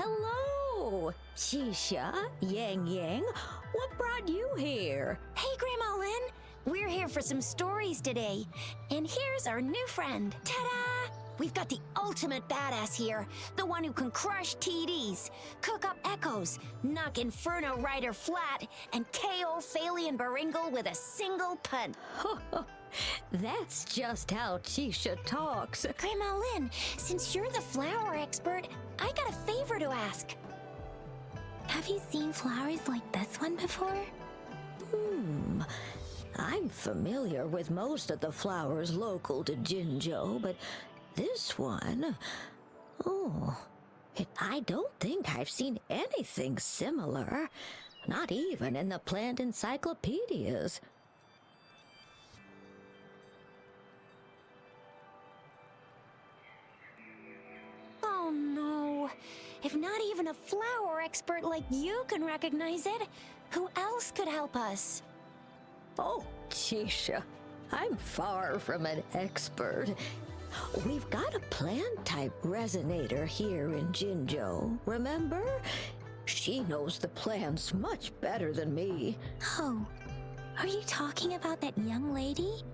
Hello, Shisha, Yang Yang. What brought you here? Hey, Grandma Lynn. We're here for some stories today. And here's our new friend. Ta-da! We've got the ultimate badass here. The one who can crush TDs, cook up echoes, knock Inferno Rider flat, and KO Phalian Baringle with a single punt. That's just how Chisha talks. Grandma Lynn, since you're the flower expert, I got a favor to ask. Have you seen flowers like this one before? I'm familiar with most of the flowers local to Jinzhou, but this one... I don't think I've seen anything similar. Not even in the plant encyclopedias. Oh no. If not even a flower expert like you can recognize it, who else could help us? Oh, Chisha, I'm far from an expert. We've got a plant-type resonator here in Jinzhou, remember? She knows the plants much better than me. Oh, are you talking about that young lady?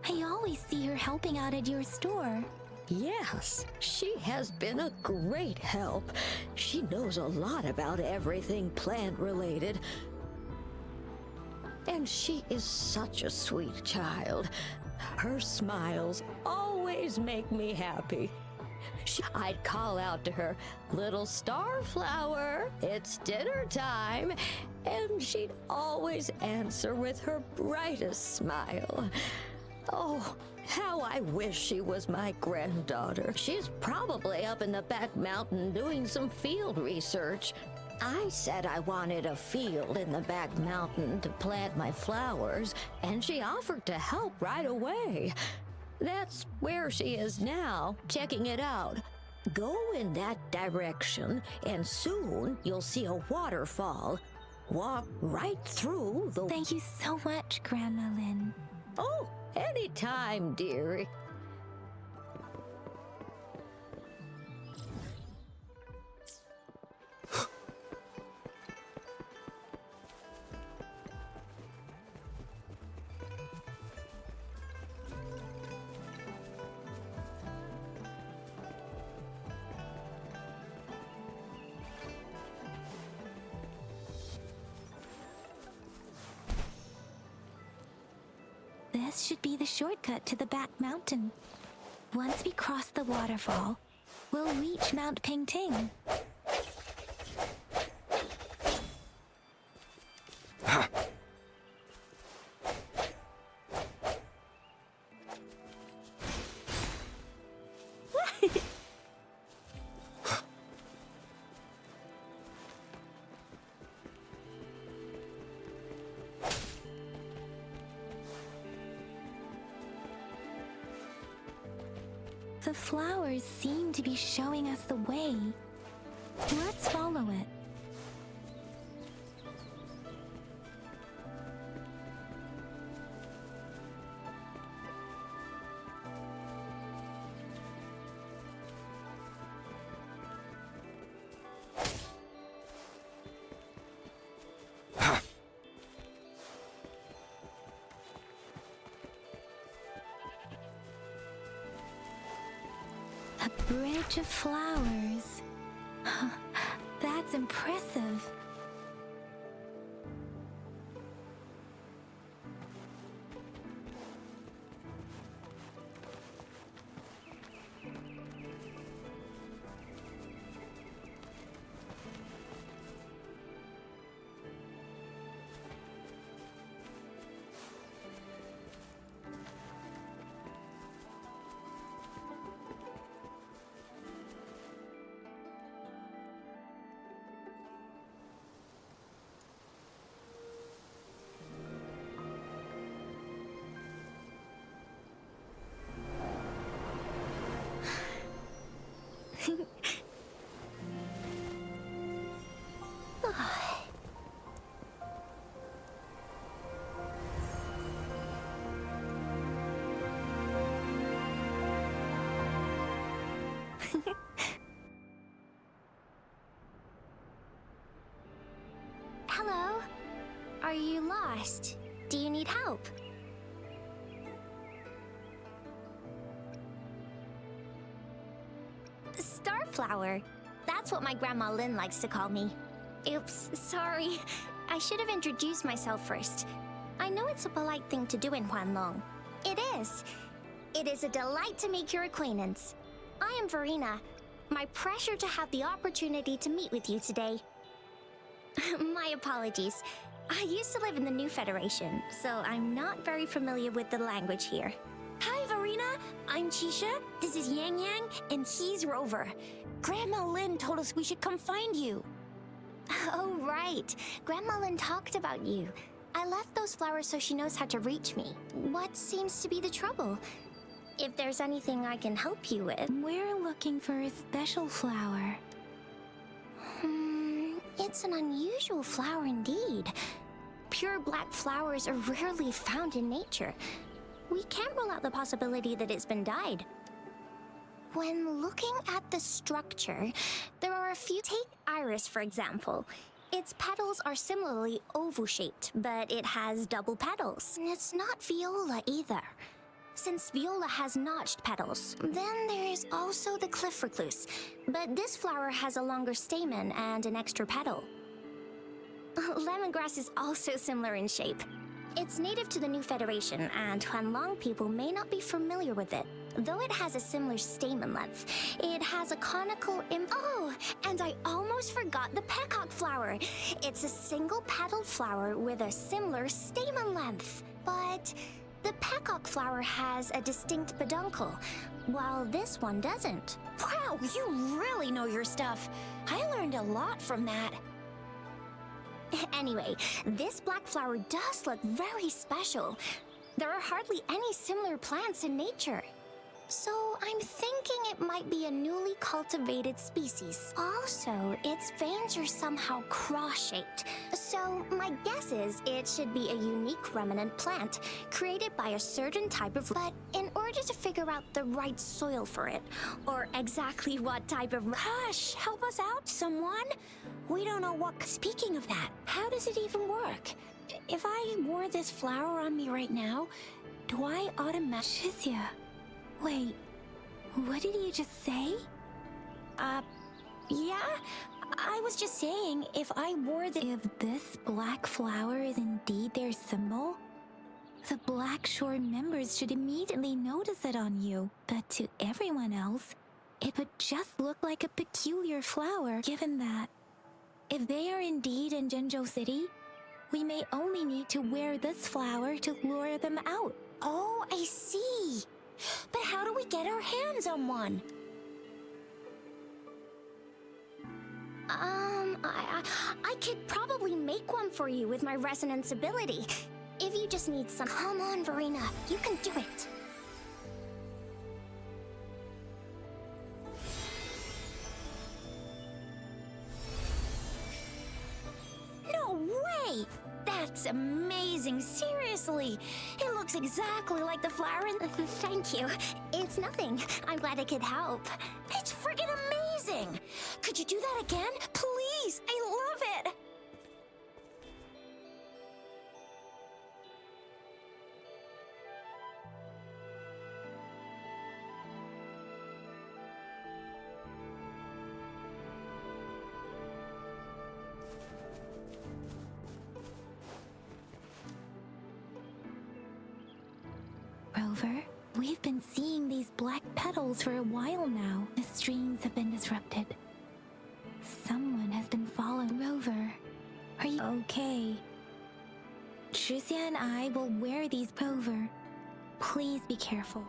I always see her helping out at your store. Yes, she has been a great help. She knows a lot about everything plant-related. And she is such a sweet child. Her smiles always make me happy. I'd call out to her, "Little starflower, it's dinner time," and she'd always answer with her brightest smile. Oh, how I wish she was my granddaughter. She's probably up in the back mountain doing some field research. I said I wanted a field in the back mountain to plant my flowers, and she offered to help right away. That's where she is now, checking it out. Go in that direction, and soon you'll see a waterfall. Walk right through the... Thank you so much, Grandma Lynn. Oh, anytime, dearie. This should be the shortcut to the back mountain. Once we cross the waterfall, we'll reach Mount Pingting. The flowers seem to be showing us the way. Let's follow it. A bridge of flowers. That's impressive. Hello? Are you lost? Do you need help? Starflower. That's what my Grandma Lynn likes to call me. Oops, sorry. I should have introduced myself first. I know it's a polite thing to do in Huanglong. It is. It is a delight to make your acquaintance. I am Verena. My pleasure to have the opportunity to meet with you today. My apologies. I used to live in the New Federation, so I'm not very familiar with the language here. Hi, Verena. I'm Chisha. This is Yang Yang, and he's Rover. Grandma Lynn told us we should come find you. Oh, right. Grandma Lynn talked about you. I left those flowers so she knows how to reach me. What seems to be the trouble? If there's anything I can help you with. We're looking for a special flower. It's an unusual flower indeed. Pure black flowers are rarely found in nature. We can't rule out the possibility that it's been dyed. When looking at the structure, there are a few. Take iris, for example. Its petals are similarly oval-shaped, but it has double petals. It's not viola either, since viola has notched petals. Then there is also the cliff recluse, but this flower has a longer stamen and an extra petal. Lemongrass is also similar in shape. It's native to the New Federation, and Huanglong people may not be familiar with it. Though it has a similar stamen length, it has a conical Oh, and I almost forgot the peacock flower. It's a single-petaled flower with a similar stamen length. But the peacock flower has a distinct peduncle, while this one doesn't. Wow, you really know your stuff. I learned a lot from that. Anyway, this black flower does look very special. There are hardly any similar plants in nature. So I'm thinking it might be a newly cultivated species. Also, its veins are somehow cross-shaped. So my guess is it should be a unique remnant plant created by a certain type of... But in order to figure out the right soil for it, or exactly what type of... Hush! Help us out, someone! We don't know what... Speaking of that, how does it even work? If I wore this flower on me right now, do I automatically... Shizia. Wait, what did you just say? Yeah? I was just saying, if I wore the... If this black flower is indeed their symbol, the Black Shore members should immediately notice it on you. But to everyone else, it would just look like a peculiar flower, given that if they are indeed in Jinzhou City, we may only need to wear this flower to lure them out. Oh, I see. But how do we get our hands on one? I could probably make one for you with my resonance ability. If you just need some... Come on, Verena, you can do it. No way! That's amazing, seriously. It looks exactly like the flower in... Thank you. It's nothing. I'm glad I could help. It's friggin' amazing! Could you do that again? Please! I love it! Rover, we've been seeing these black petals for a while now. The streams have been disrupted. Someone has been following Rover. Are you okay? Shizia and I will wear these. Rover, please be careful.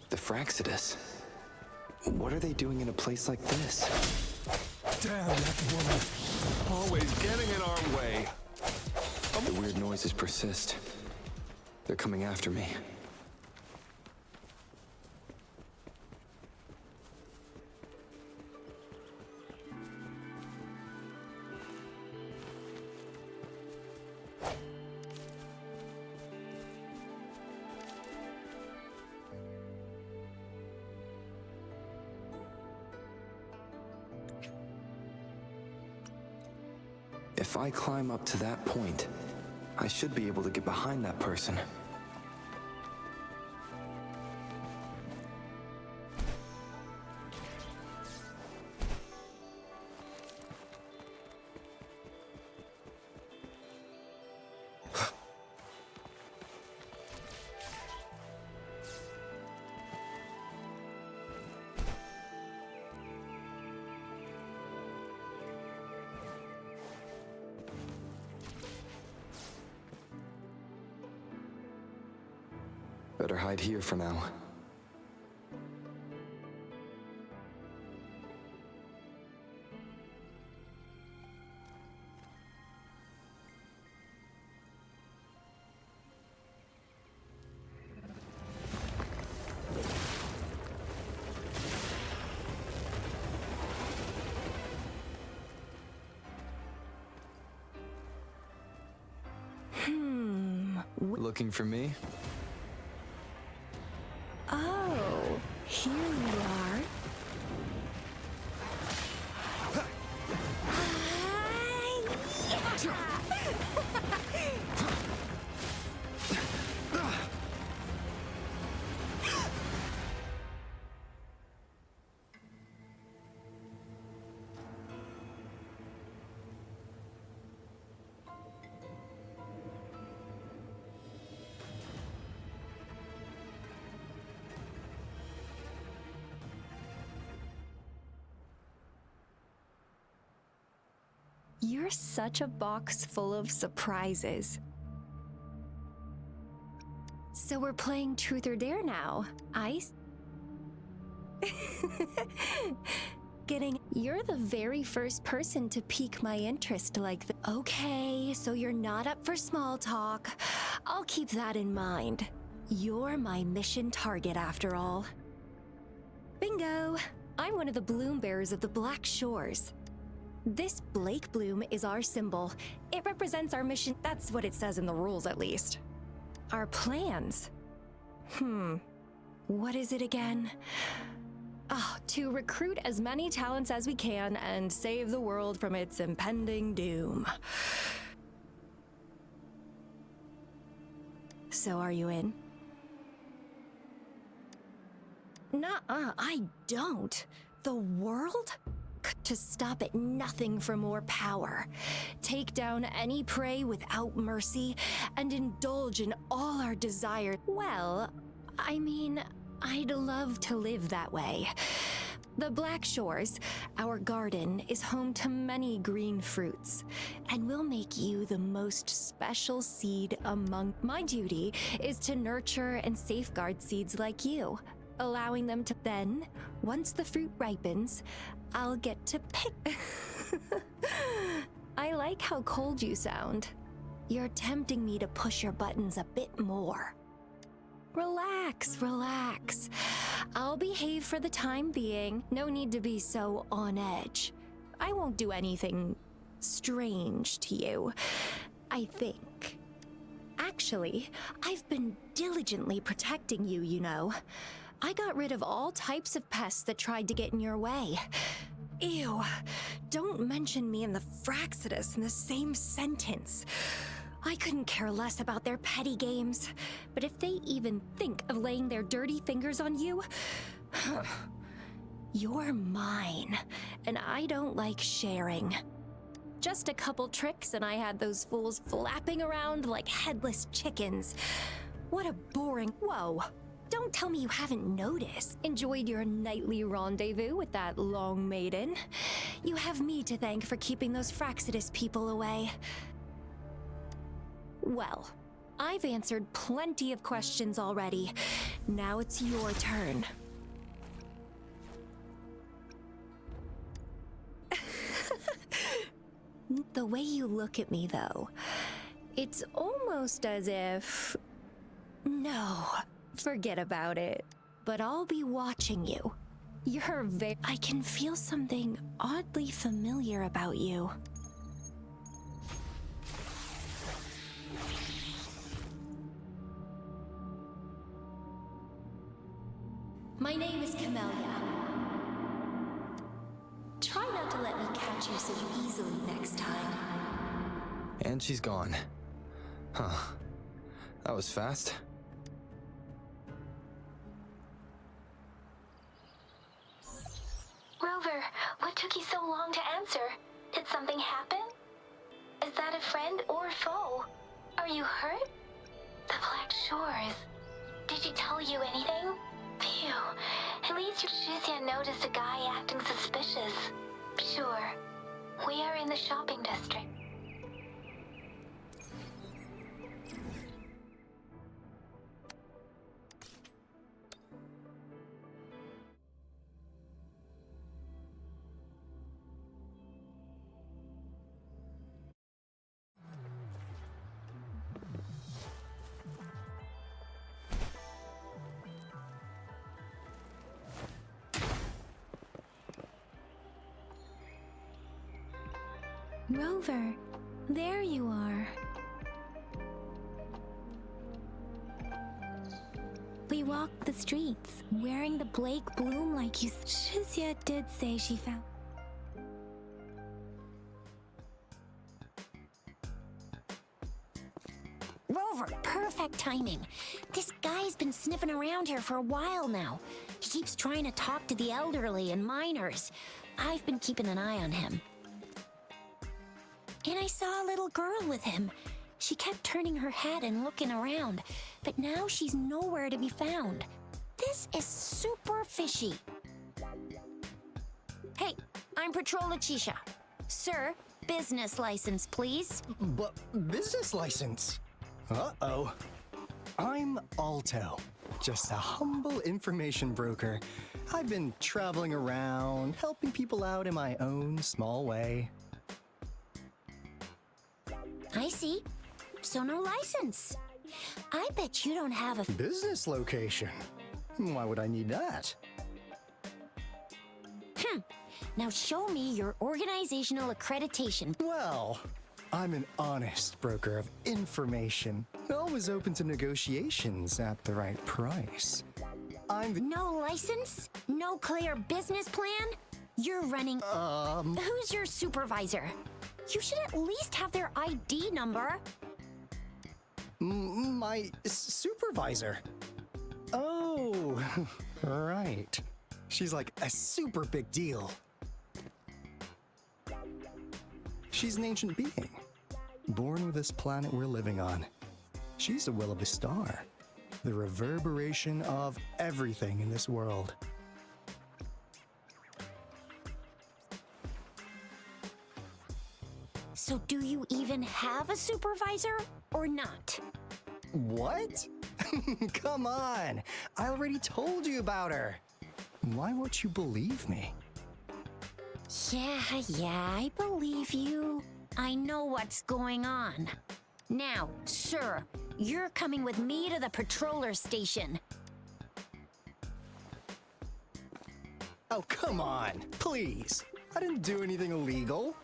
The Fraxidus. What are they doing in a place like this? Damn that woman! Always getting in our way. The weird noises persist. They're coming after me. If I climb up to that point, I should be able to get behind that person. Better hide here for now. Looking for me? Oh, here you are. You're such a box full of surprises. So we're playing Truth or Dare now. You're the very first person to pique my interest like that. Okay, so you're not up for small talk. I'll keep that in mind. You're my mission target after all. Bingo! I'm one of the bloom bearers of the Black Shores. This Blake bloom is our symbol. It represents our mission. That's what it says in the rules, at least. Our plans. What is it again? To recruit as many talents as we can and save the world from its impending doom. So are you in? Nuh-uh, I don't. The world? To stop at nothing for more power, take down any prey without mercy, and indulge in all our desires. Well, I mean, I'd love to live that way. The Black Shores, our garden, is home to many green fruits, and we'll make you the most special seed among. My duty is to nurture and safeguard seeds like you, allowing them to. Then, once the fruit ripens, I'll get to pick. I like how cold you sound. You're tempting me to push your buttons a bit more. Relax, relax. I'll behave for the time being. No need to be so on edge. I won't do anything strange to you, I think. Actually, I've been diligently protecting you, you know. I got rid of all types of pests that tried to get in your way. Ew, don't mention me and the Fraxidus in the same sentence. I couldn't care less about their petty games, but if they even think of laying their dirty fingers on you, you're mine, and I don't like sharing. Just a couple tricks and I had those fools flapping around like headless chickens. What a boring. Whoa. Don't tell me you haven't noticed. Enjoyed your nightly rendezvous with that long maiden. You have me to thank for keeping those Fraxidus people away. Well, I've answered plenty of questions already. Now it's your turn. The way you look at me, though, it's almost as if... No. Forget about it. But I'll be watching you. You're I can feel something oddly familiar about you. My name is Camellia. Try not to let me catch you so easily next time. And she's gone. Huh. That was fast. Rover, what took you so long to answer? Did something happen? Is that a friend or foe? Are you hurt? The Black Shores. Did she tell you anything? Phew. At least Shizia noticed a guy acting suspicious. Sure. We are in the shopping district. Rover, there you are. We walked the streets, wearing the Blake bloom like you. Shizia did say she found. Rover, perfect timing. This guy's been sniffing around here for a while now. He keeps trying to talk to the elderly and minors. I've been keeping an eye on him. And I saw a little girl with him. She kept turning her head and looking around, but now she's nowhere to be found. This is super fishy. Hey, I'm Patrola Chisha. Sir, business license, please. But business license? Uh-oh. I'm Alto, just a humble information broker. I've been traveling around, helping people out in my own small way. I see. So no license. I bet you don't have a Business location? Why would I need that? Now show me your organizational accreditation. Well, I'm an honest broker of information, always open to negotiations at the right price. I'm the... No license? No clear business plan? You're running... Who's your supervisor? You should at least have their ID number. My supervisor. Oh, right. She's like a super big deal. She's an ancient being, born with this planet we're living on. She's the will of the star, the reverberation of everything in this world. So do you even have a supervisor or not? What? Come on! I already told you about her. Why won't you believe me? Yeah, I believe you. I know what's going on. Now, sir, you're coming with me to the patroller station. Oh, come on, please. I didn't do anything illegal.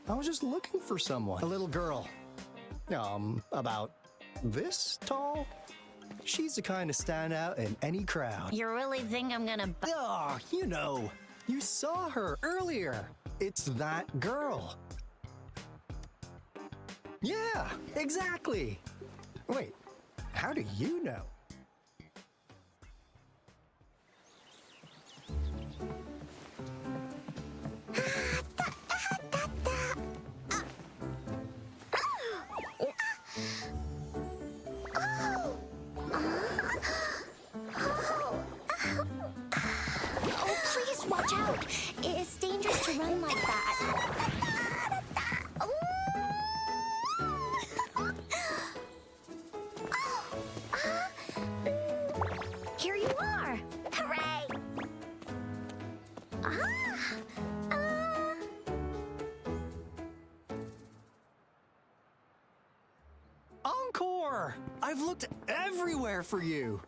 I was just looking for someone. A little girl. About this tall? She's the kind to stand out in any crowd. You really think I'm gonna... Oh, you know. You saw her earlier. It's that girl. Yeah, exactly. Wait, how do you know? Oh, please watch out. It's dangerous to run like that. Here you are. Hooray! Encore! I've looked everywhere for you.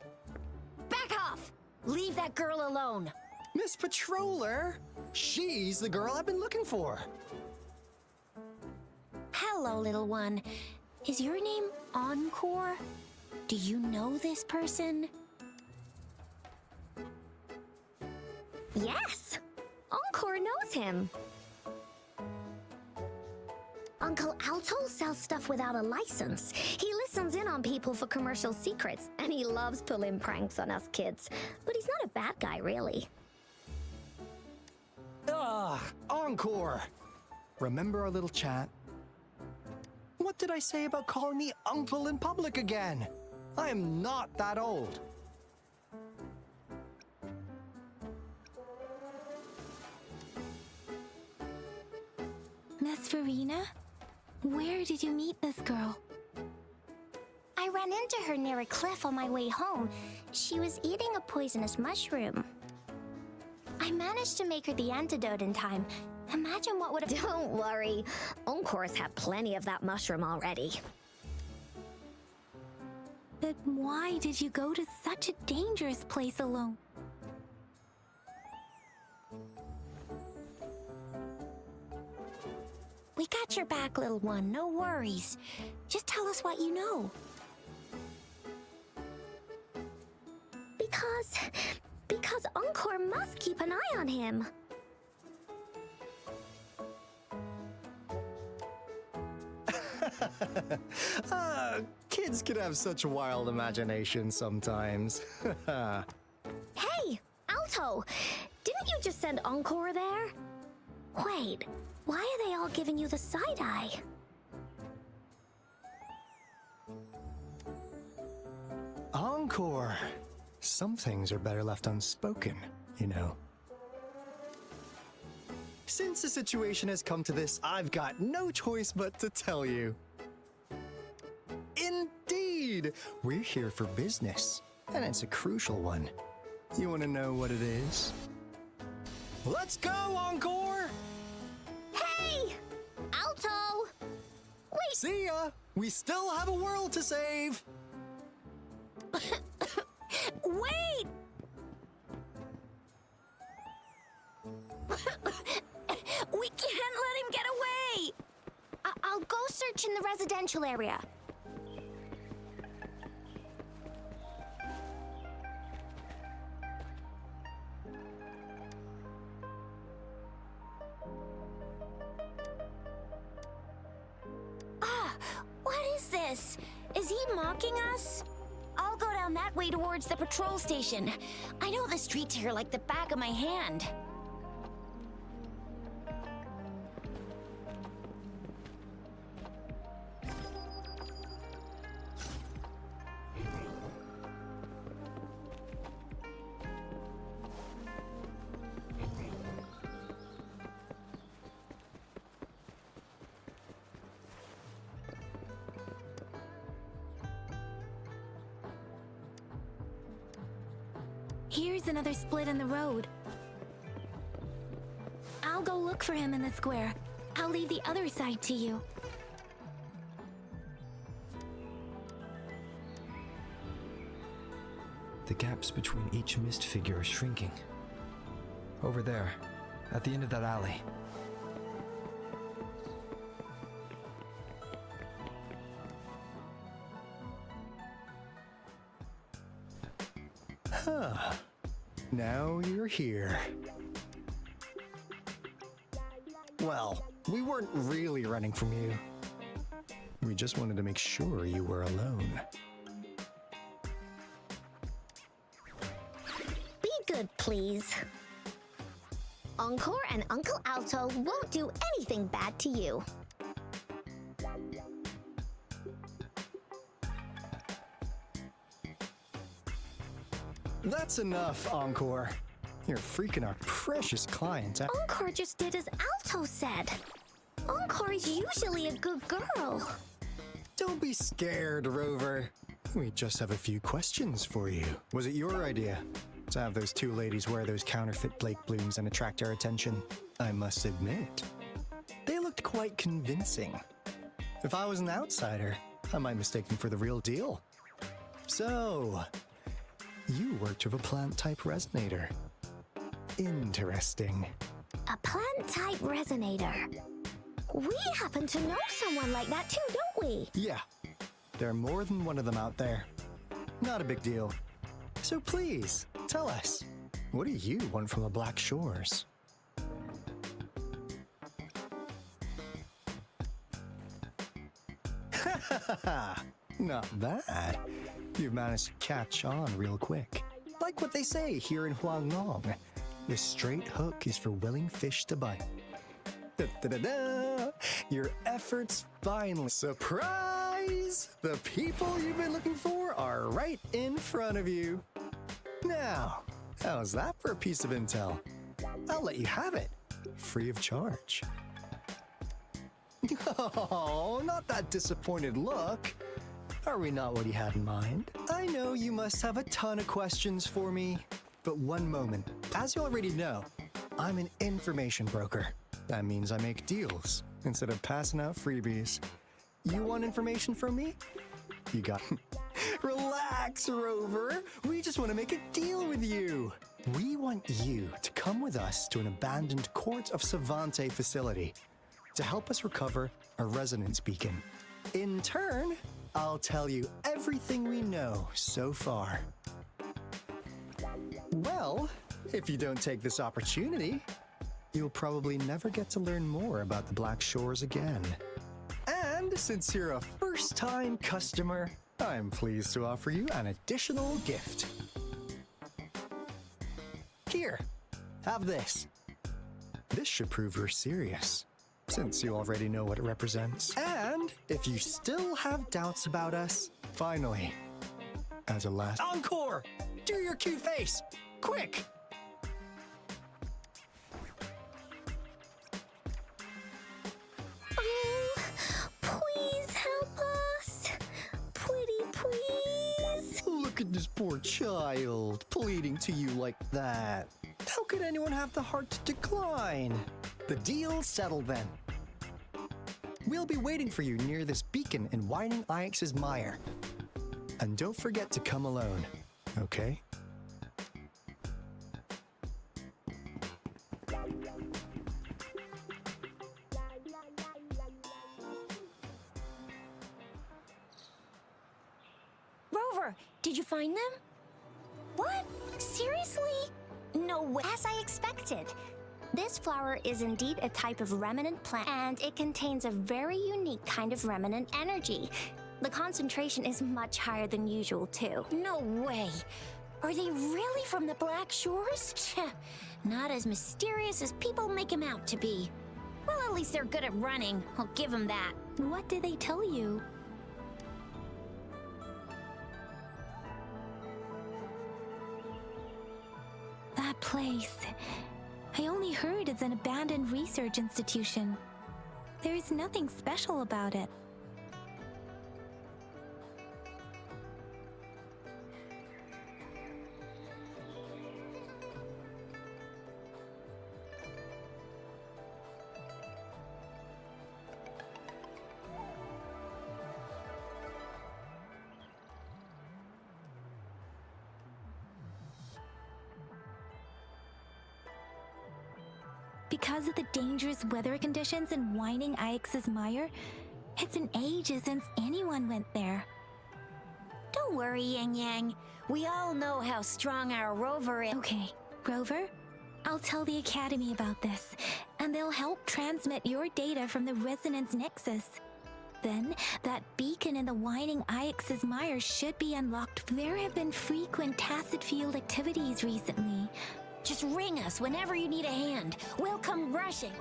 Back off! Leave that girl alone. Miss Patroller, she's the girl I've been looking for. Hello, little one. Is your name Encore? Do you know this person? Yes! Encore knows him. Uncle Alto sells stuff without a license. He listens in on people for commercial secrets, and he loves pulling pranks on us kids. But he's not a bad guy, really. Encore! Remember our little chat? What did I say about calling me uncle in public again? I am not that old. Miss Farina? Where did you meet this girl? I ran into her near a cliff on my way home. She was eating a poisonous mushroom. I managed to make her the antidote in time. Imagine what would have— Don't worry. Encore's had plenty of that mushroom already. But why did you go to such a dangerous place alone? We got your back, little one. No worries. Just tell us what you know. Because Encore must keep an eye on him. Kids can have such wild imaginations sometimes. Hey, Alto! Didn't you just send Encore there? Wait, why are they all giving you the side eye? Encore! Some things are better left unspoken, you know. Since the situation has come to this, I've got no choice but to tell you. Indeed! We're here for business, and it's a crucial one. You want to know what it is? Let's go, Encore! Hey! Alto! Wait! See ya! We still have a world to save! Wait! We can't let him get away! I'll go search in the residential area. What is this? Is he mocking us? I'll go down that way towards the patrol station. I know the streets here like the back of my hand. Here's another split in the road. I'll go look for him in the square. I'll leave the other side to you. The gaps between each mist figure are shrinking. Over there, at the end of that alley. Huh. Now you're here. Well, we weren't really running from you. We just wanted to make sure you were alone. Be good, please. Encore and Uncle Alto won't do anything bad to you. That's enough, Encore. You're freaking our precious client out. Encore just did as Alto said. Encore is usually a good girl. Don't be scared, Rover. We just have a few questions for you. Was it your idea to have those two ladies wear those counterfeit Blake blooms and attract our attention? I must admit, they looked quite convincing. If I was an outsider, I might mistake them for the real deal. So, you worked with a plant-type resonator. Interesting. A plant-type resonator. We happen to know someone like that too, don't we? Yeah, there are more than one of them out there. Not a big deal. So please, tell us, what do you want from the Black Shores? Not bad. You've managed to catch on real quick. Like what they say here in Huanglong, the straight hook is for willing fish to bite. Da-da-da-da! Your efforts finally... Surprise! The people you've been looking for are right in front of you. Now, how's that for a piece of intel? I'll let you have it, free of charge. Oh, not that disappointed look. Are we not what you had in mind? I know you must have a ton of questions for me, but one moment. As you already know, I'm an information broker. That means I make deals instead of passing out freebies. You want information from me? You got... Relax, Rover. We just want to make a deal with you. We want you to come with us to an abandoned Court of Savante facility to help us recover a resonance beacon. In turn, I'll tell you everything we know so far. Well, if you don't take this opportunity, you'll probably never get to learn more about the Black Shores again. And since you're a first-time customer, I'm pleased to offer you an additional gift. Here, have this. This should prove you're serious, since you already know what it represents. And if you still have doubts about us, finally, as a last encore, do your cute face, quick! Oh, please help us. Pretty please. Look at this poor child, pleading to you like that. How could anyone have the heart to decline? The deal's settled then. We'll be waiting for you near this beacon in Whining Ix's mire. And don't forget to come alone, okay? Rover, did you find them? What? Seriously? No way. As I expected. This flower is indeed a type of remnant plant, and it contains a very unique kind of remnant energy. The concentration is much higher than usual, too. No way. Are they really from the Black Shores? Not as mysterious as people make them out to be. Well, at least they're good at running. I'll give them that. What did they tell you? That place. I only heard it's an abandoned research institution. There is nothing special about it. Because of the dangerous weather conditions in Whining Ix's mire, it's been ages since anyone went there. Don't worry, Yang Yang. We all know how strong our Rover is. Okay, Rover, I'll tell the Academy about this, and they'll help transmit your data from the Resonance Nexus. Then, that beacon in the Whining Ix's mire should be unlocked. There have been frequent tacit field activities recently. Just ring us whenever you need a hand. We'll come rushing.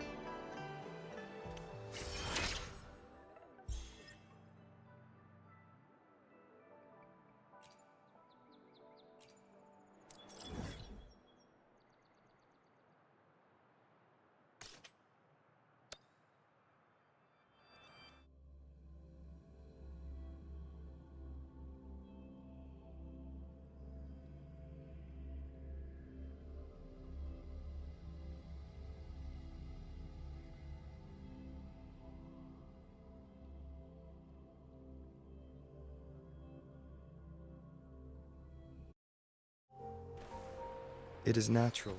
It is natural.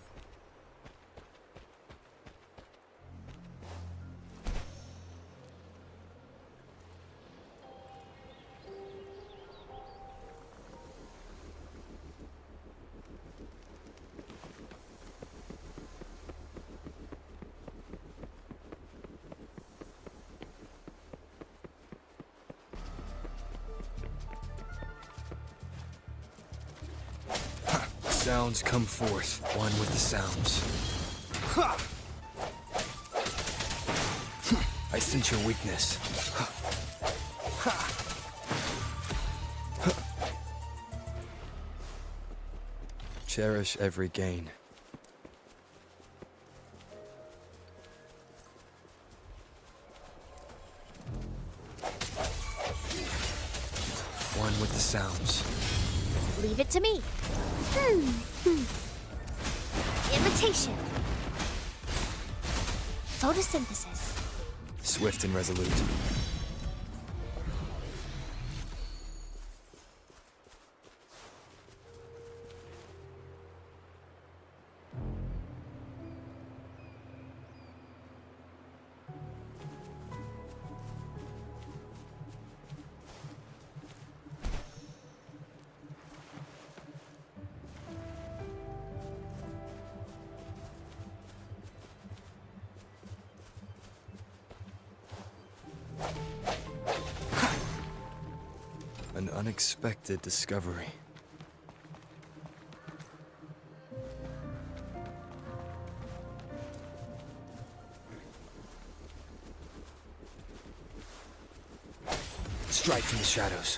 sounds come forth, one with the sounds. Ha! I sense your weakness. Cherish every gain. One with the sounds. Leave it to me. Imitation. Photosynthesis. Swift and resolute. An unexpected discovery. Strike from the shadows.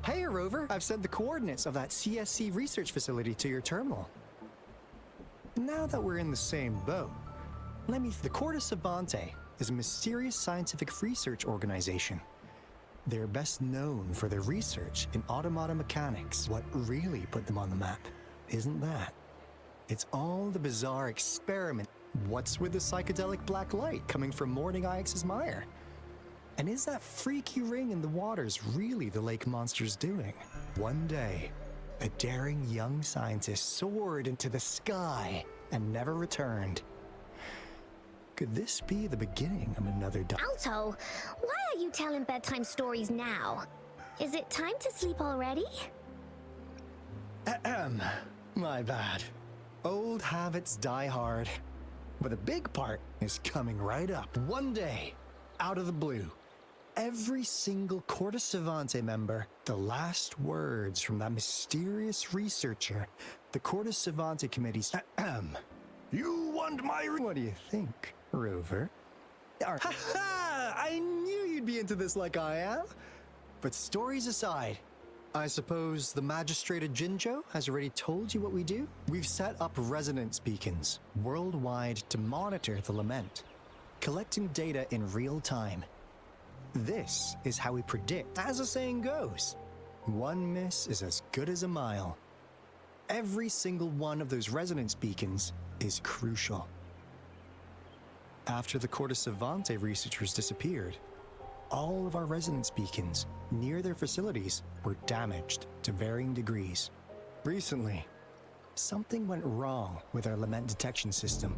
Hey, Rover, I've sent the coordinates of that CSC research facility to your terminal. Now that we're in the same boat, the Corte Savante is a mysterious scientific research organization. They're best known for their research in automata mechanics. What really put them on the map isn't that. It's all the bizarre experiment. What's with the psychedelic black light coming from Morning Ix's mire? And is that freaky ring in the waters really the lake monster's doing? One day, a daring young scientist soared into the sky and never returned. Could this be the beginning of another Alto, why are you telling bedtime stories now? Is it time to sleep already? Ahem. My bad. Old habits die hard. But the big part is coming right up. One day, out of the blue, every single Corte Savante member, the last words from that mysterious researcher, the Corte Savante Committee's You want my... What do you think, Rover? Ha ha! I knew you'd be into this like I am. But stories aside, I suppose the magistrated Jinjo has already told you what we do? We've set up resonance beacons worldwide to monitor the lament, collecting data in real time. This is how we predict. As the saying goes, one miss is as good as a mile. Every single one of those resonance beacons is crucial. After the Corte Savante researchers disappeared, all of our resonance beacons near their facilities were damaged to varying degrees. Recently, something went wrong with our lament detection system,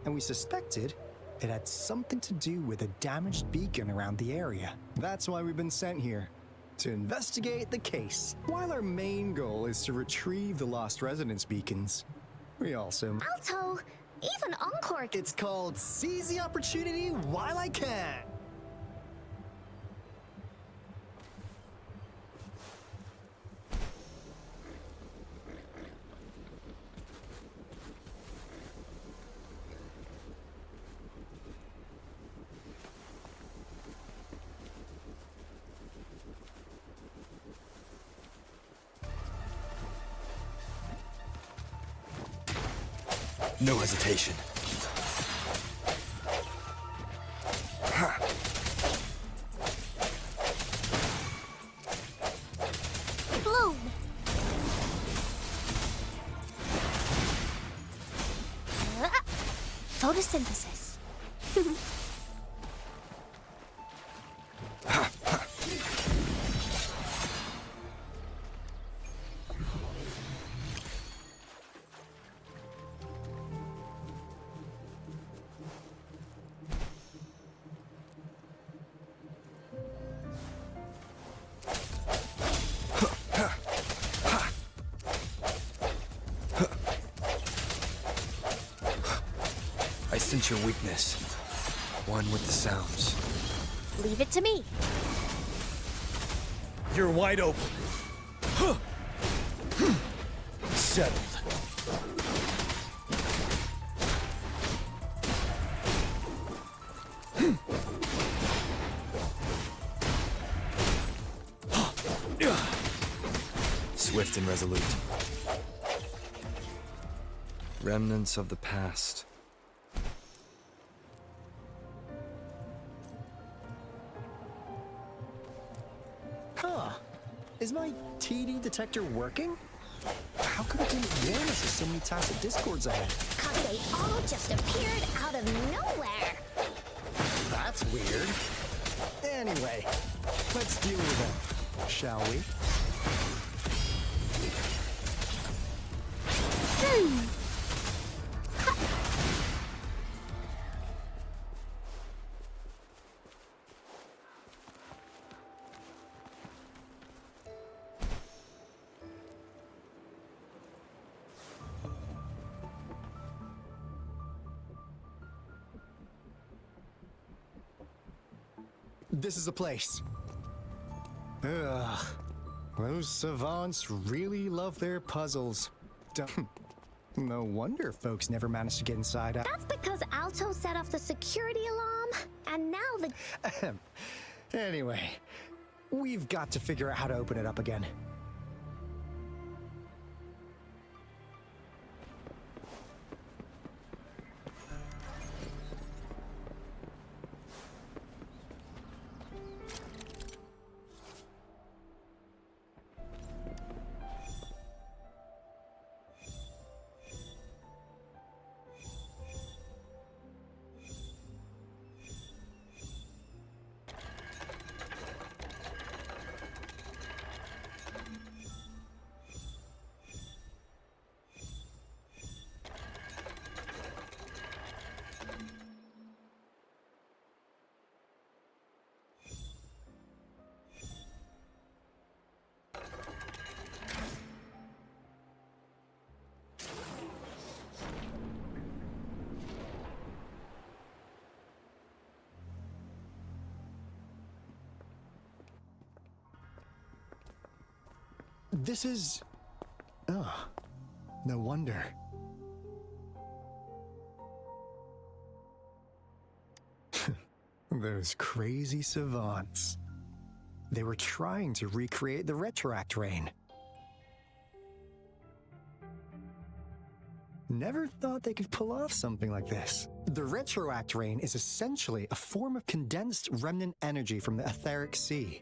and we suspected it had something to do with a damaged beacon around the area. That's why we've been sent here, to investigate the case. While our main goal is to retrieve the lost resonance beacons, we also... Alto, even Encore... It's called Seize the Opportunity While I Can. No hesitation. Bloom! Photosynthesis. sense your weakness. One with the sounds. Leave it to me. You're wide open. Settled. Swift and resolute. Remnants of the past. Huh. Is my TD detector working? How come it didn't warn us of so many tacit discords ahead? 'Cause they all just appeared out of nowhere. That's weird. Anyway, let's deal with them, shall we? This is a place. Ugh. Those savants really love their puzzles. No wonder folks never managed to get inside. That's because Alto set off the security alarm, and now the... Anyway, we've got to figure out how to open it up again. This is... Oh, no wonder. Those crazy savants. They were trying to recreate the retroact rain. Never thought they could pull off something like this. The retroact rain is essentially a form of condensed remnant energy from the etheric sea.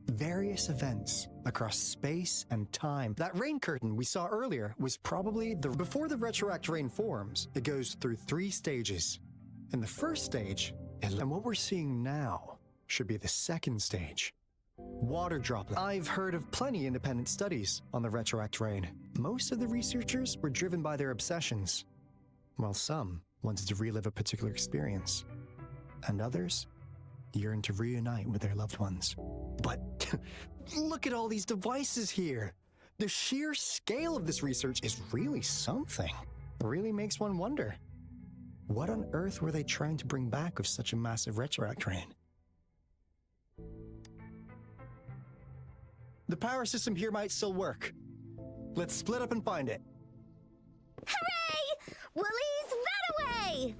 Various events across space and time. That rain curtain we saw earlier was probably before the retroact rain forms. It goes through 3 stages. In the first stage, and what we're seeing now should be the second stage. Water droplet. I've heard of plenty independent studies on the retroact rain. Most of the researchers were driven by their obsessions, while some wanted to relive a particular experience, and others yearned to reunite with their loved ones. But look at all these devices here. The sheer scale of this research is really something. It really makes one wonder. What on earth were they trying to bring back with such a massive retroact rain? The power system here might still work. Let's split up and find it. Hooray! Woolies, run away!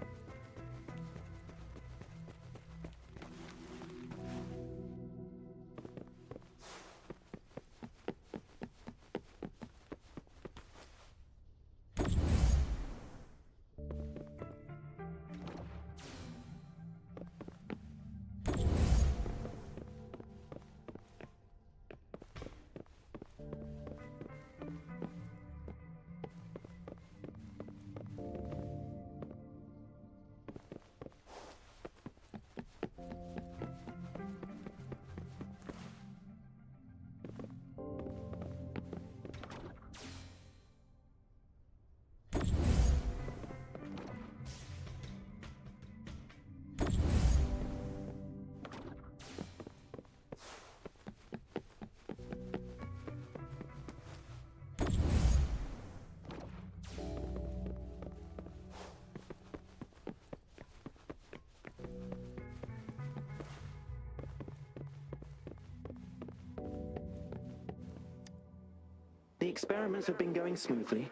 experiments have been going smoothly,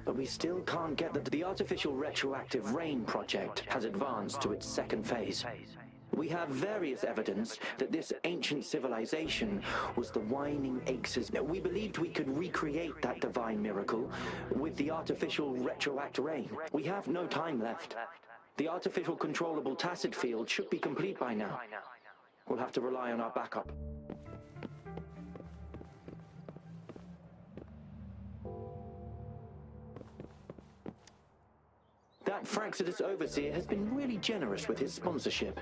but we still can't get the artificial retroactive rain project has advanced to its second phase. We have various evidence that this ancient civilization was the whining Axes. We believed we could recreate that divine miracle with the artificial retroact rain. We have no time left. The artificial controllable tacit field should be complete by now. We'll have to rely on our backup. That Fraxidus overseer has been really generous with his sponsorship.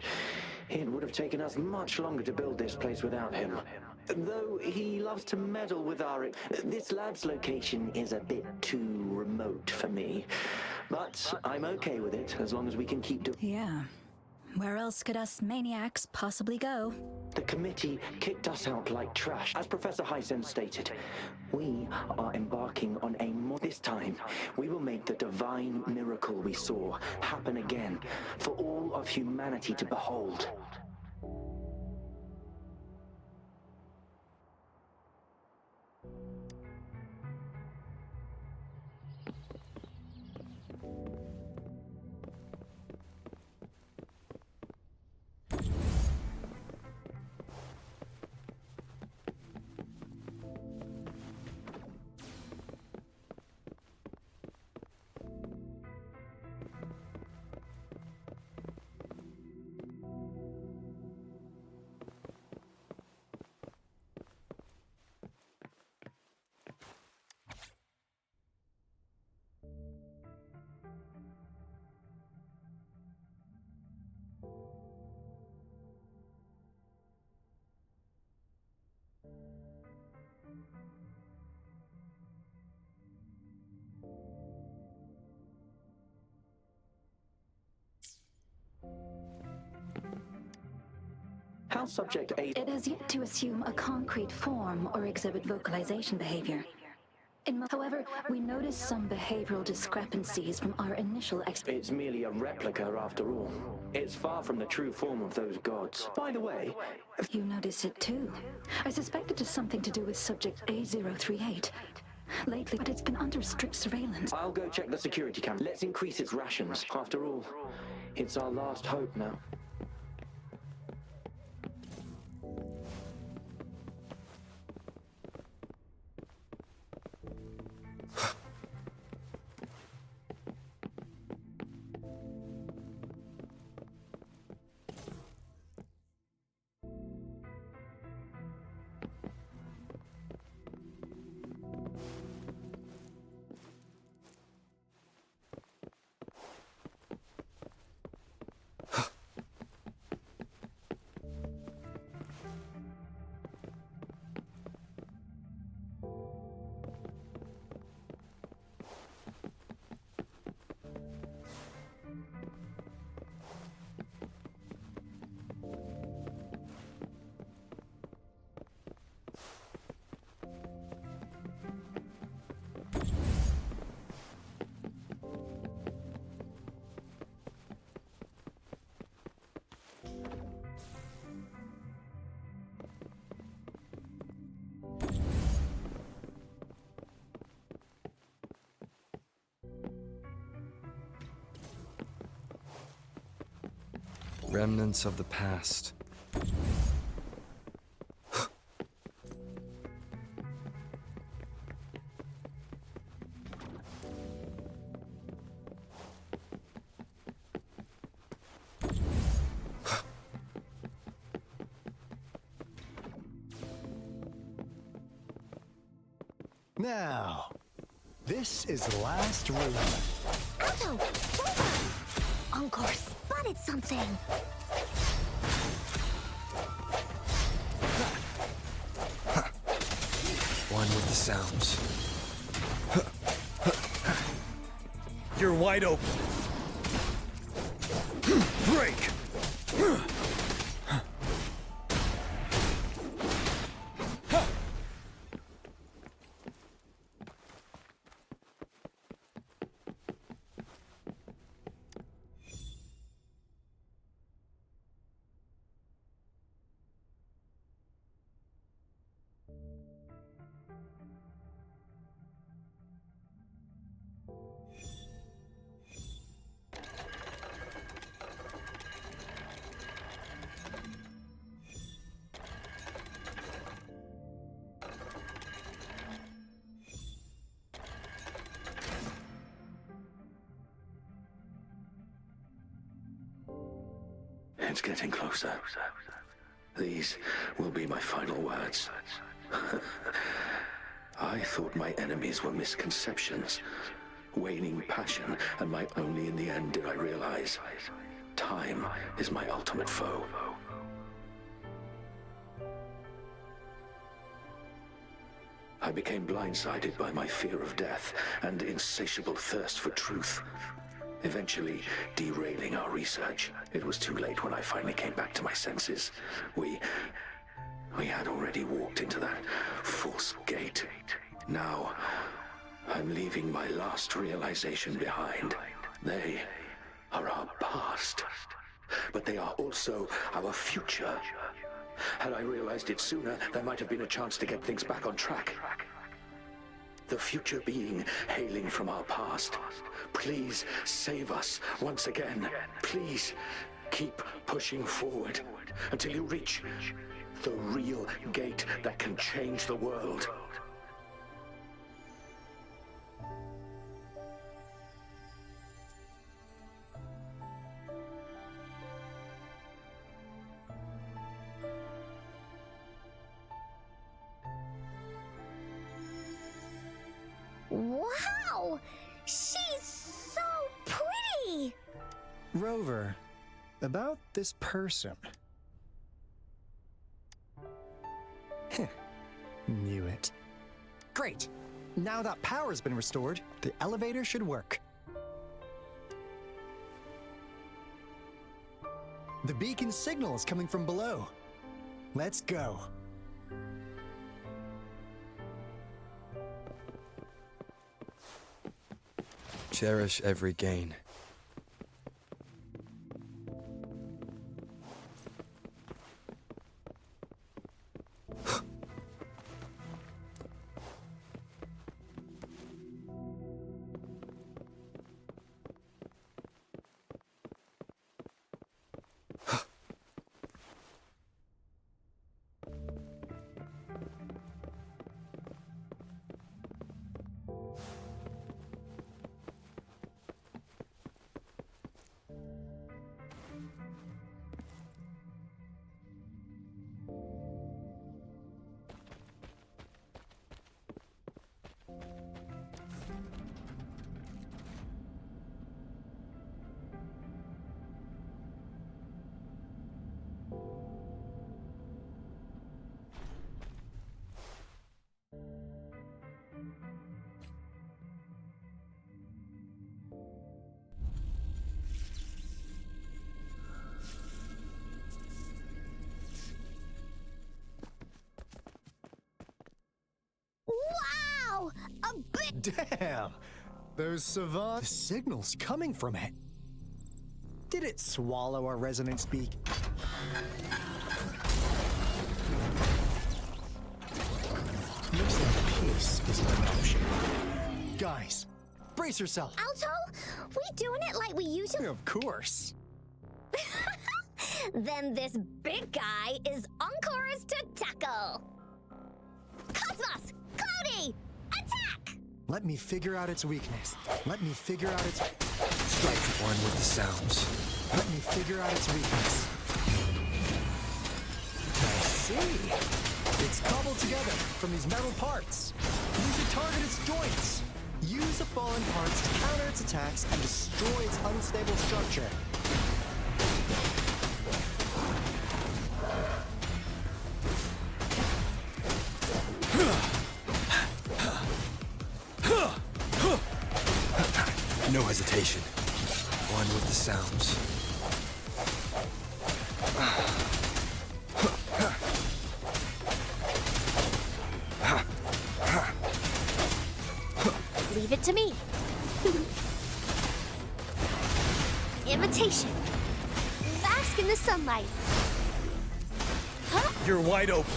It would have taken us much longer to build this place without him. Though he loves to meddle with this lab's location is a bit too remote for me. But I'm okay with it, as long as we can keep doing. Yeah. Where else could us maniacs possibly go? The committee kicked us out like trash. As Professor Hysen stated, we are embarking on this time, we will make the divine miracle we saw happen again for all of humanity to behold. House Subject 8. It has yet to assume a concrete form or exhibit vocalization behavior. However, we noticed some behavioral discrepancies from our initial It's merely a replica after all. It's far from the true form of those gods. By the way... You noticed it too. I suspect it is something to do with Subject A038. Lately, but it's been under strict surveillance. I'll go check the security camera. Let's increase its rations. After all, it's our last hope now. Remnants of the past. Now, this is the last room. Otto! Wuwa! Encore spotted something! One with the sounds. You're wide open. Break! It's getting closer. These will be my final words. I thought my enemies were misconceptions, waning passion, and only in the end did I realize time is my ultimate foe. I became blindsided by my fear of death and insatiable thirst for truth, eventually derailing our research. It was too late when I finally came back to my senses. We had already walked into that false gate. Now, I'm leaving my last realization behind. They are our past, but they are also our future. Had I realized it sooner, there might have been a chance to get things back on track. The future being hailing from our past. Please save us once again. Please keep pushing forward until you reach the real gate that can change the world. Wow! She's so pretty! Rover, about this person. Knew it. Great! Now that power's been restored, the elevator should work. The beacon signal is coming from below. Let's go. Cherish every gain. Wow! A bit. Damn! Those savant signals coming from it. Did it swallow our resonant speak? Looks like peace is an option. Guys, brace yourself. Alto, we doing it like we usually. Of course. Then this big guy is Encore's to tackle. Cosmos! Cloudy! Attack! Let me figure out its weakness. Let me figure out its... Strike one with the sounds. Let me figure out its weakness. I see. It's cobbled together from these metal parts. You should target its joints. Use the fallen parts to counter its attacks and destroy its unstable structure. No hesitation. One with the sounds. Leave it to me. Imitation. Bask in the sunlight. Huh? You're wide open.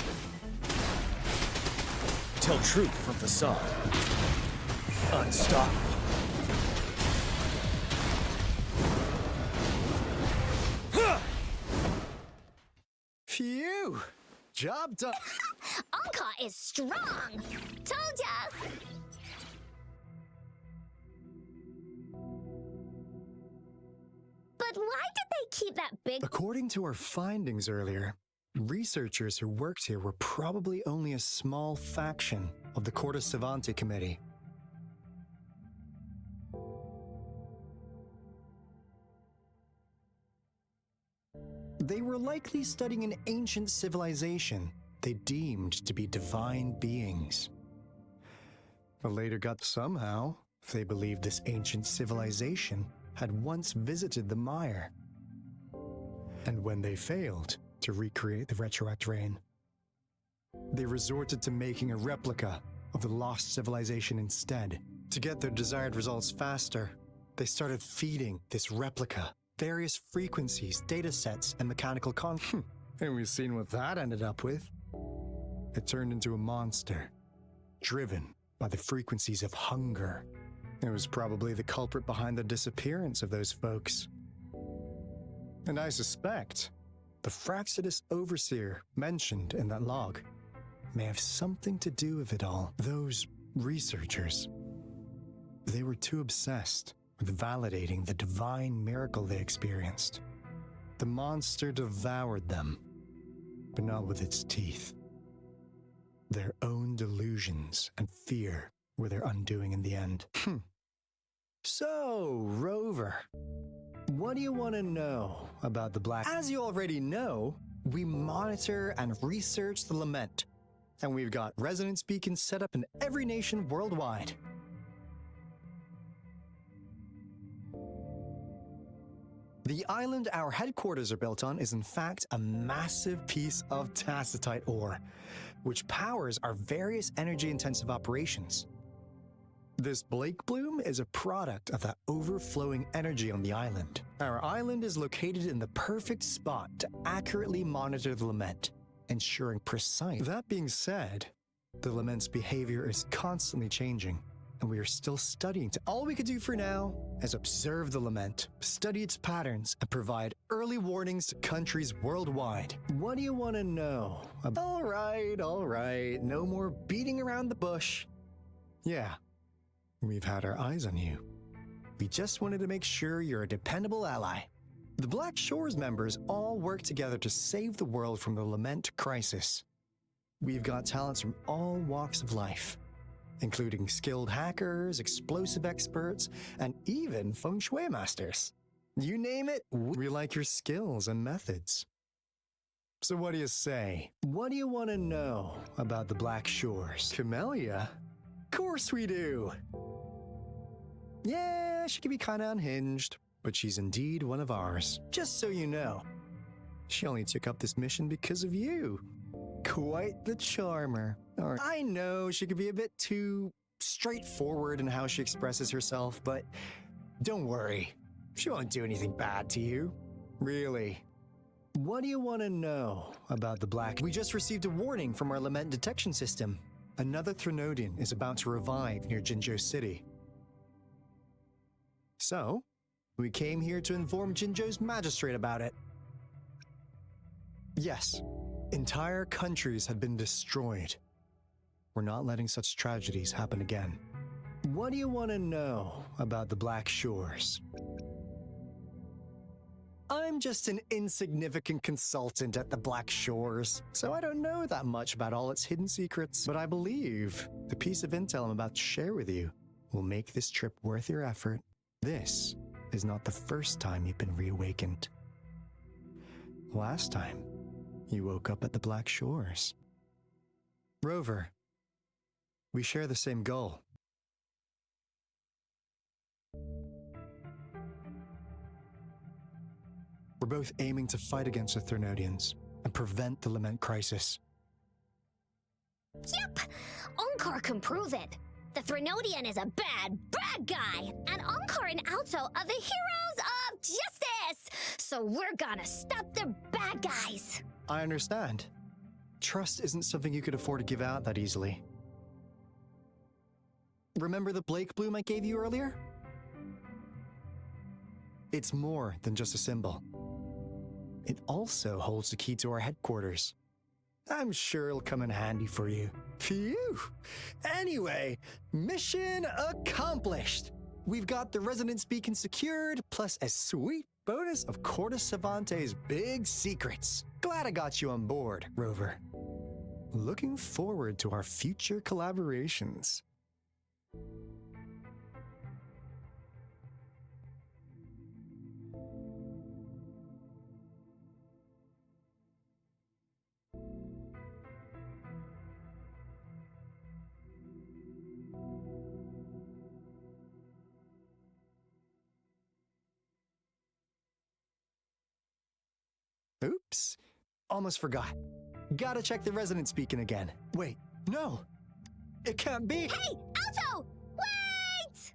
Tell truth from facade. Unstoppable. Phew! Job done. Anka is strong. Told ya. But why did they keep that big... According to our findings earlier, researchers who worked here were probably only a small faction of the Corte Savante Committee. They were likely studying an ancient civilization they deemed to be divine beings. But later got somehow, they believed this ancient civilization had once visited the mire. And when they failed to recreate the retroact rain, they resorted to making a replica of the lost civilization instead. To get their desired results faster, they started feeding this replica various frequencies, data sets, and mechanical and we've seen what that ended up with. It turned into a monster, driven by the frequencies of hunger. It was probably the culprit behind the disappearance of those folks. And I suspect the Fraxidus Overseer mentioned in that log may have something to do with it all. Those researchers, they were too obsessed with validating the divine miracle they experienced. The monster devoured them, but not with its teeth. Their own delusions and fear were their undoing in the end. So, Rover, what do you want to know about the Black? As you already know, we monitor and research the lament, and we've got resonance beacons set up in every nation worldwide. The island our headquarters are built on is in fact a massive piece of tacitite ore, which powers our various energy-intensive operations. This Blake Bloom is a product of that overflowing energy on the island. Our island is located in the perfect spot to accurately monitor the lament, ensuring precise. That being said, the lament's behavior is constantly changing, and we are still studying to. All we can do for now is observe the lament, study its patterns, and provide early warnings to countries worldwide. What do you want to know? All right, no more beating around the bush. Yeah, we've had our eyes on you. We just wanted to make sure you're a dependable ally. The Black Shores members all work together to save the world from the lament crisis. We've got talents from all walks of life, including skilled hackers, explosive experts, and even feng shui masters. You name it, we like your skills and methods. So what do you say? What do you want to know about the Black Shores? Camellia? Of course we do! Yeah, she can be kinda unhinged, but she's indeed one of ours. Just so you know, she only took up this mission because of you. Quite the charmer. Or I know she could be a bit too straightforward in how she expresses herself, but don't worry. She won't do anything bad to you. Really. What do you want to know about the Black? We just received a warning from our lament detection system. Another Threnodian is about to revive near Jinzhou City. So, we came here to inform Jinzhou's magistrate about it. Yes. Entire countries had been destroyed. We're not letting such tragedies happen again. What do you want to know about the Black Shores? I'm just an insignificant consultant at the Black Shores, so I don't know that much about all its hidden secrets, but I believe the piece of intel I'm about to share with you will make this trip worth your effort. This is not the first time you've been reawakened. Last time, you woke up at the Black Shores. Rover, we share the same goal. We're both aiming to fight against the Threnodians and prevent the lament crisis. Yep! Onkar can prove it. The Threnodian is a bad guy, and Onkar and Alto are the heroes of justice! So we're gonna stop the bad guys! I understand. Trust isn't something you could afford to give out that easily. Remember the Blake Bloom I gave you earlier? It's more than just a symbol. It also holds the key to our headquarters. I'm sure it'll come in handy for you. Phew! Anyway, mission accomplished! We've got the resonance beacon secured, plus a sweet Bonus of Cortes Savante's big secrets. Glad I got you on board, Rover. Looking forward to our future collaborations. Oops, almost forgot. Gotta check the resonance beacon again. Wait, no, it can't be. Hey, Alto! Wait!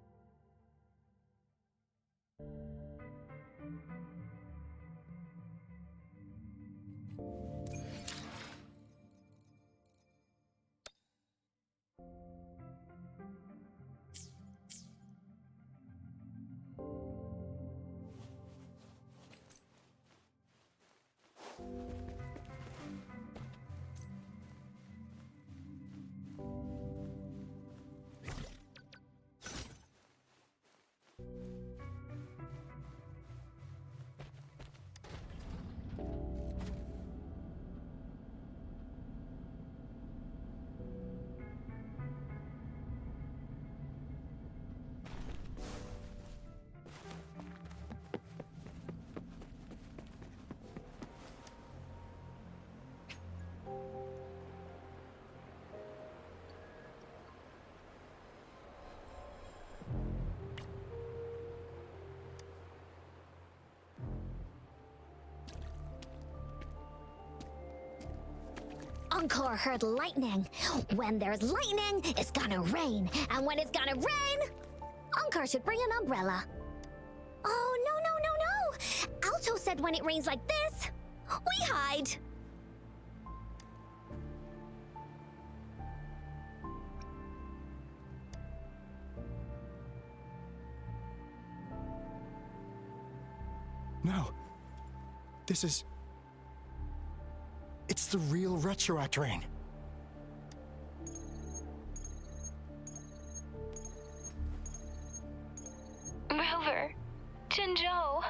Encore heard lightning. When there's lightning, it's gonna rain. And when it's gonna rain, Encore should bring an umbrella. Oh, no. Alto said when it rains like this, we hide. No, this is... It's the real Retroact rain. Rover, Jinzhou.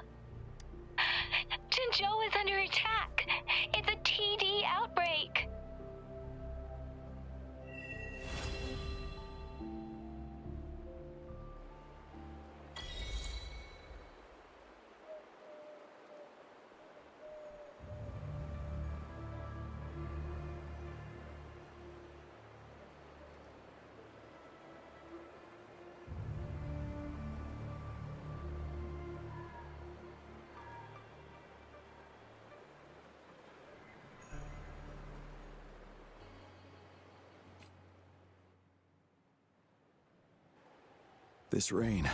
Jinzhou is under attack. It's a TD outbreak. This rain,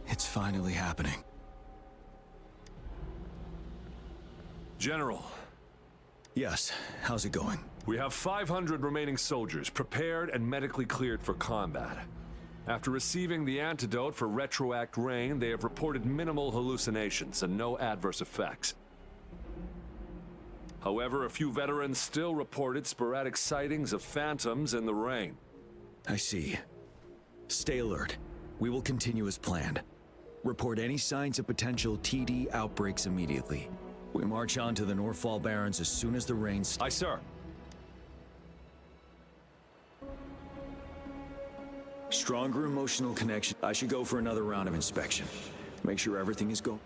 it's finally happening. General. Yes, how's it going? We have 500 remaining soldiers prepared and medically cleared for combat. After receiving the antidote for Retroact rain, they have reported minimal hallucinations and no adverse effects. However, a few veterans still reported sporadic sightings of phantoms in the rain. I see. Stay alert. We will continue as planned. Report any signs of potential TD outbreaks immediately. We march on to the Northfall Barrens as soon as the rain stops. Aye, sir. Stronger emotional connection. I should go for another round of inspection. Make sure everything is going.